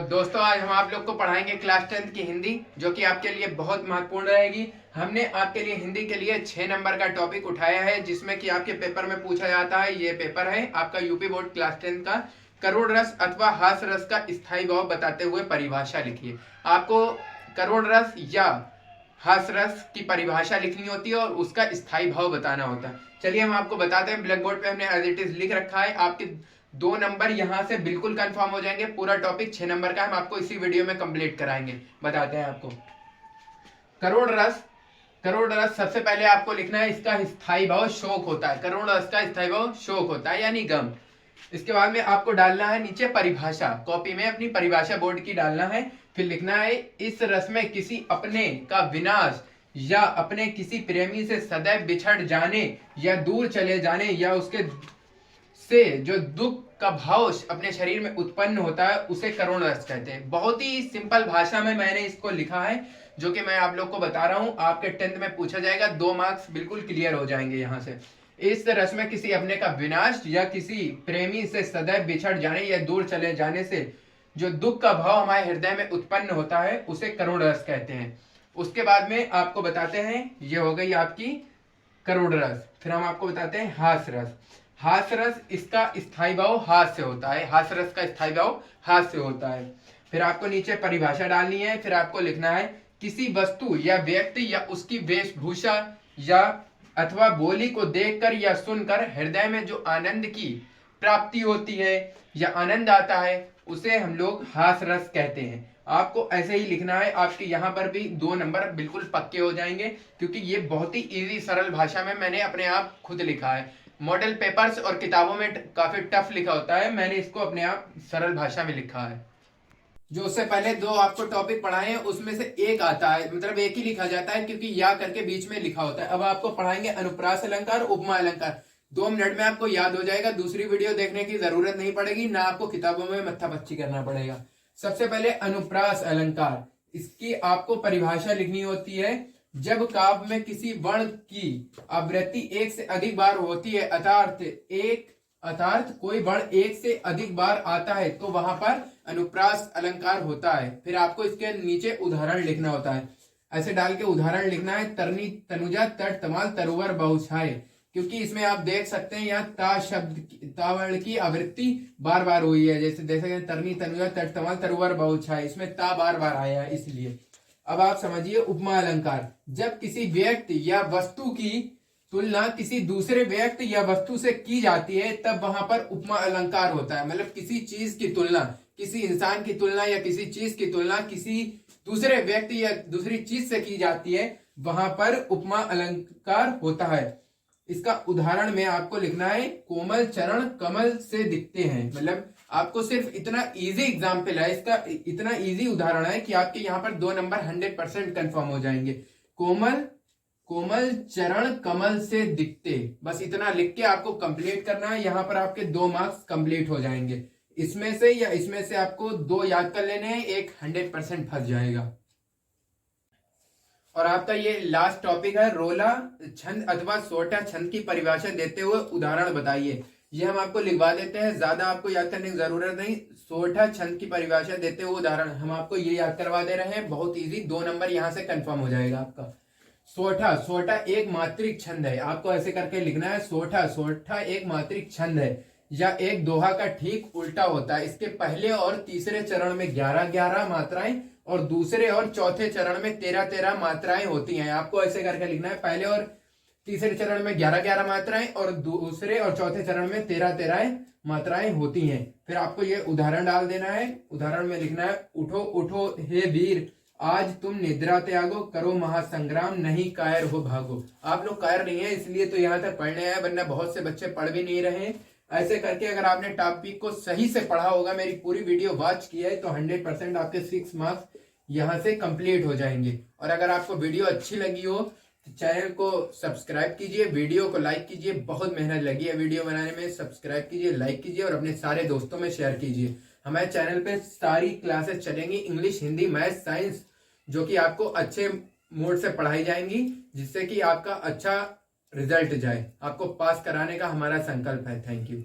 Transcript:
दोस्तों आज हम आप लोग को पढ़ाएंगे क्लास 10th की हिंदी, जो कि आपके लिए बहुत महत्वपूर्ण रहेगी। हमने आपके लिए हिंदी के लिए 6 नंबर का टॉपिक उठाया है, जिसमें कि आपके पेपर में पूछा जाता है। ये पेपर है आपका यूपी बोर्ड क्लास 10 का। करोड़ रस अथवा हास रस का स्थायी भाव बताते हुए परिभाषा लिखिए। आपको करोड़ रस या हास रस की परिभाषा लिखनी होती है और उसका स्थायी भाव बताना होता है। चलिए हम आपको बताते हैं। ब्लैक बोर्ड पे हमने एज इट इज लिख रखा है। आपके 2 नंबर यहां से बिल्कुल कंफर्म हो जाएंगे। पूरा टॉपिक 6 नंबर का हम आपको इसी वीडियो में कंप्लीट कराएंगे। बताते हैं आपको करोड़ रस। करोड़ रस सबसे पहले आपको लिखना है, इसका स्थायी भाव शोक होता है। करोड़ रस का स्थायी भाव शोक होता है यानी गम। इसके बाद में आपको डालना है नीचे परिभाषा, कॉपी में अपनी परिभाषा बोर्ड की डालना है। फिर लिखना है, इस रस में किसी अपने का विनाश या अपने किसी प्रेमी से सदैव बिछड़ जाने या दूर चले जाने या उसके से जो दुख का भाव अपने शरीर में उत्पन्न होता है उसे करुण रस कहते हैं। बहुत ही सिंपल भाषा में मैंने इसको लिखा है, जो कि मैं आप लोग को बता रहा हूं। आपके 10th में पूछा जाएगा, 2 मार्क्स बिल्कुल क्लियर हो जाएंगे यहां से। इस रस में किसी अपने का विनाश या किसी प्रेमी से सदैव बिछड़ जाने या दूर चले जाने से जो दुख का भाव हमारे हृदय में उत्पन्न होता है उसे करुण रस कहते हैं। उसके बाद में आपको बताते हैं, ये हो गई आपकी करुण रस। फिर हम आपको बताते हैं हास रस। हास रस, इसका स्थायी भाव हास से होता है। हास रस का स्थायी भाव हास से होता है। फिर आपको नीचे परिभाषा डालनी है। फिर आपको लिखना है, किसी वस्तु या व्यक्ति या उसकी वेशभूषा या अथवा बोली को देखकर या सुनकर हृदय में जो आनंद की प्राप्ति होती है या आनंद आता है उसे हम लोग हास रस कहते हैं। आपको ऐसे ही लिखना है। आपके यहाँ पर भी 2 नंबर बिल्कुल पक्के हो जाएंगे, क्योंकि ये बहुत ही इजी सरल भाषा में मैंने अपने आप खुद लिखा है। मॉडल पेपर्स और किताबों में काफी टफ लिखा होता है, मैंने इसको अपने आप सरल भाषा में लिखा है। जो उससे पहले 2 आपको टॉपिक पढ़ाए हैं उसमें से एक आता है, मतलब एक ही लिखा जाता है, क्योंकि या करके बीच में लिखा होता है। अब आपको पढ़ाएंगे अनुप्रास अलंकार, उपमा अलंकार। 2 मिनट में आपको याद हो जाएगा। दूसरी वीडियो देखने की जरूरत नहीं पड़ेगी, ना आपको किताबों में मत्था पच्ची करना पड़ेगा। सबसे पहले अनुप्रास अलंकार, इसकी आपको परिभाषा लिखनी होती है। जब काव्य में किसी वर्ण की आवृत्ति एक से अधिक बार होती है, अर्थात कोई वर्ण एक से अधिक बार आता है, तो वहां पर अनुप्रास अलंकार होता है। फिर आपको इसके नीचे उदाहरण लिखना होता है। ऐसे डाल के उदाहरण लिखना है, तरनी तनुजा तट तमाल तरुवर बहुछाए, क्योंकि इसमें आप देख सकते हैं यहाँ ता शब्द ता वर्ण की आवृत्ति बार बार हुई है। जैसे देख सकते हैं, तरनी तनुजा तट तमाल तरुवर बहुछाए, इसमें ता बार बार आया है इसलिए। अब आप समझिए उपमा अलंकार। जब किसी व्यक्ति या वस्तु की तुलना किसी दूसरे व्यक्ति या वस्तु से की जाती है, तब वहां पर उपमा अलंकार होता है। मतलब किसी चीज की तुलना, किसी इंसान की तुलना या किसी चीज की तुलना किसी दूसरे व्यक्ति या दूसरी चीज से की जाती है, वहां पर उपमा अलंकार होता है। इसका उदाहरण में आपको लिखना है, कोमल चरण कमल से दिखते हैं। मतलब आपको सिर्फ इतना इजी एग्जाम्पल है, इसका इतना इजी उदाहरण है कि आपके यहाँ पर 2 नंबर 100% कंफर्म हो जाएंगे। कोमल चरण कमल से दिखते, बस इतना लिख के आपको कंप्लीट करना है। यहाँ पर आपके 2 मार्क्स कंप्लीट हो जाएंगे। इसमें से या इसमें से आपको 2 याद कर लेने हैं, एक 100% फंस जाएगा। और आपका ये लास्ट टॉपिक है, रोला छंद अथवा सोटा छंद की परिभाषा देते हुए उदाहरण बताइए। ये हम आपको लिखवा देते हैं, ज्यादा आपको याद करने की जरूरत नहीं। सोठा छंद की परिभाषा देते हुए उदाहरण हम आपको ये याद करवा दे रहे हैं, बहुत इजी। 2 नंबर यहां से कंफर्म हो जाएगा आपका। सोठा एक मात्रिक छंद है। आपको ऐसे करके लिखना है, सोठा एक मात्रिक छंद है या एक दोहा का ठीक उल्टा होता है। इसके पहले और तीसरे चरण में 11-11 मात्राएं और दूसरे और चौथे चरण में 13-13 मात्राएं होती हैं। आपको ऐसे करके लिखना है, पहले और तीसरे चरण में 11-11 मात्राएं और दूसरे और चौथे चरण में 13-13 मात्राएं होती हैं। फिर आपको ये उदाहरण डाल देना है। उदाहरण में लिखना है, उठो उठो हे वीर, आज तुम निद्रा त्यागो, करो महासंग्राम, नहीं कायर हो भागो। आप लोग कायर नहीं है इसलिए तो यहाँ तक पढ़ने आए, वरना बहुत से बच्चे पढ़ भी नहीं रहे। ऐसे करके अगर आपने टॉपिक को सही से पढ़ा होगा, मेरी पूरी वीडियो वॉच की है, तो 100% आपके 6 मार्क्स यहाँ से कंप्लीट हो जाएंगे। और अगर आपको वीडियो अच्छी लगी हो तो चैनल को सब्सक्राइब कीजिए, वीडियो को लाइक कीजिए। बहुत मेहनत लगी है वीडियो बनाने में। सब्सक्राइब कीजिए, लाइक कीजिए और अपने सारे दोस्तों में शेयर कीजिए। हमारे चैनल पे सारी क्लासेस चलेंगी, इंग्लिश, हिंदी, मैथ, साइंस, जो कि आपको अच्छे मोड से पढ़ाई जाएंगी, जिससे कि आपका अच्छा रिजल्ट जाए। आपको पास कराने का हमारा संकल्प है। Thank you.